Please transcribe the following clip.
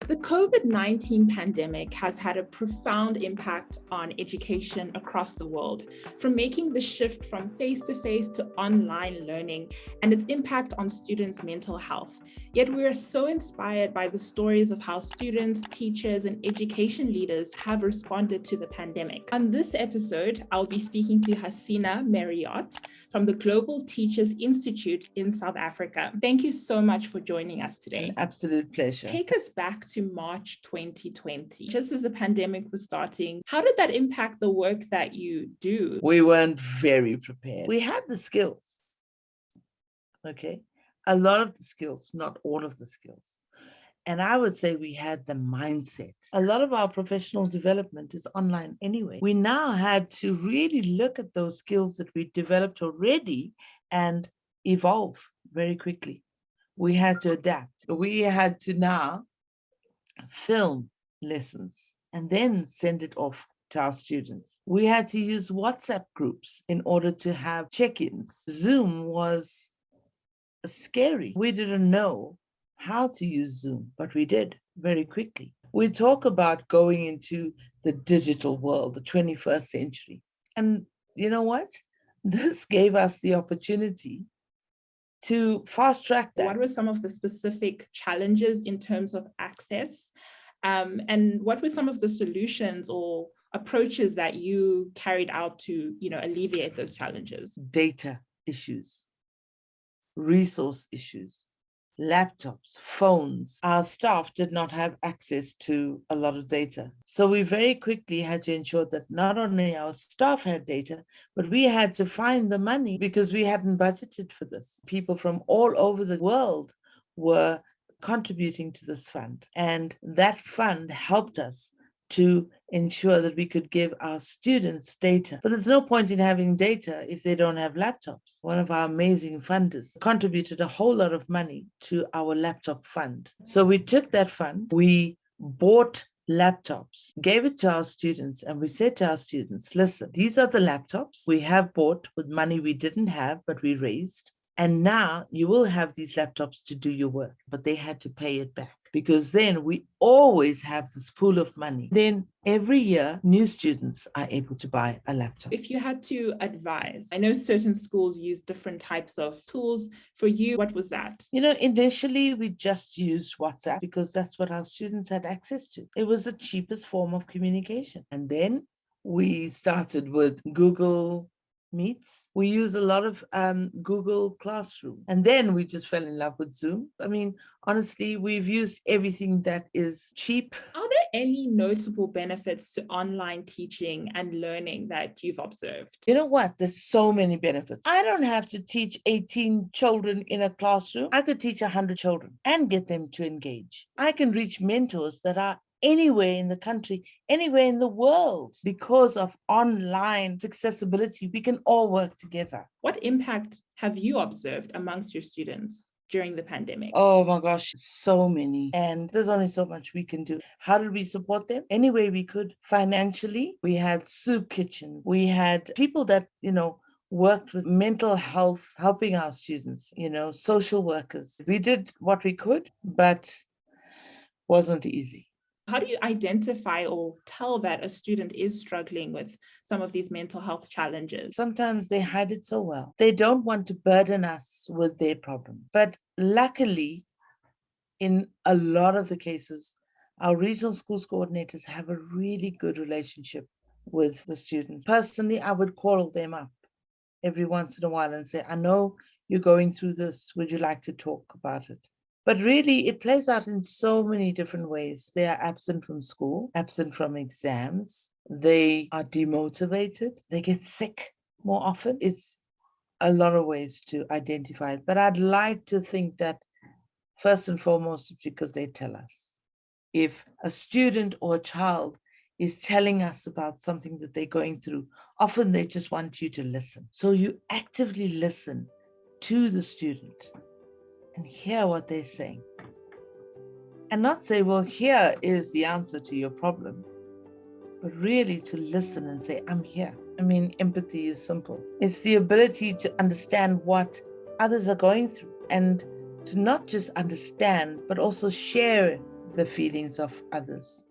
The COVID-19 pandemic has had a profound impact on education across the world, from making the shift from face-to-face to online learning and its impact on students' mental health. Yet we are so inspired by the stories of how students, teachers, and education leaders have responded to the pandemic. On this episode, I'll be speaking to Hasina Marriott from the Global Teachers Institute in South Africa. Thank you so much for joining us today. An absolute pleasure. Take us back to March 2020. Just as the pandemic was starting, how did that impact the work that you do? We weren't very prepared. We had the skills, okay? A lot of the skills, not all of the skills. And I would say we had the mindset. A lot of our professional development is online anyway. We now had to really look at those skills that we developed already and evolve very quickly. We had to adapt. We had to now film lessons and then send it off to our students. We had to use WhatsApp groups in order to have check-ins. Zoom was scary. We didn't know how to use Zoom, but we did very quickly. We talk about going into the digital world, the 21st century. And you know what? This gave us the opportunity to fast track that. What were some of the specific challenges in terms of access? And what were some of the solutions or approaches that you carried out to, alleviate those challenges? Data issues, resource issues, laptops, phones. Our staff did not have access to a lot of data. So we very quickly had to ensure that not only our staff had data, but we had to find the money because we hadn't budgeted for this. People from all over the world were contributing to this fund. And that fund helped us to ensure that we could give our students data. But there's no point in having data if they don't have laptops. One of our amazing funders contributed a whole lot of money to our laptop fund. So we took that fund, we bought laptops, gave it to our students, and we said to our students, listen, these are the laptops we have bought with money we didn't have, but we raised. And now you will have these laptops to do your work, but they had to pay it back. Because then we always have this pool of money. Then every year, new students are able to buy a laptop. If you had to advise, I know certain schools use different types of tools. For you, what was that? Initially, we just used WhatsApp because that's what our students had access to. It was the cheapest form of communication. And then we started with Google Meets. We use a lot of Google Classroom. And then we just fell in love with Zoom. I mean, honestly, we've used everything that is cheap. Are there any notable benefits to online teaching and learning that you've observed? You know what? There's so many benefits. I don't have to teach 18 children in a classroom. I could teach 100 children and get them to engage. I can reach mentors that are anywhere in the country, anywhere in the world. Because of online accessibility, we can all work together. What impact have you observed amongst your students during the pandemic? Oh my gosh, so many. And there's only so much we can do. How did we support them? Any way we could. Financially, we had soup kitchen. We had people that, worked with mental health, helping our students, social workers. We did what we could, but wasn't easy. How do you identify or tell that a student is struggling with some of these mental health challenges? Sometimes they hide it so well. They don't want to burden us with their problem. But luckily, in a lot of the cases, our regional schools coordinators have a really good relationship with the students. Personally, I would call them up every once in a while and say, I know you're going through this. Would you like to talk about it? But really, it plays out in so many different ways. They are absent from school, absent from exams. They are demotivated. They get sick more often. It's a lot of ways to identify it. But I'd like to think that first and foremost, it's because they tell us. If a student or a child is telling us about something that they're going through, often they just want you to listen. So you actively listen to the student and hear what they're saying. And not say, well, here is the answer to your problem, but really to listen and say, I'm here. I mean, empathy is simple. It's the ability to understand what others are going through and to not just understand, but also share the feelings of others.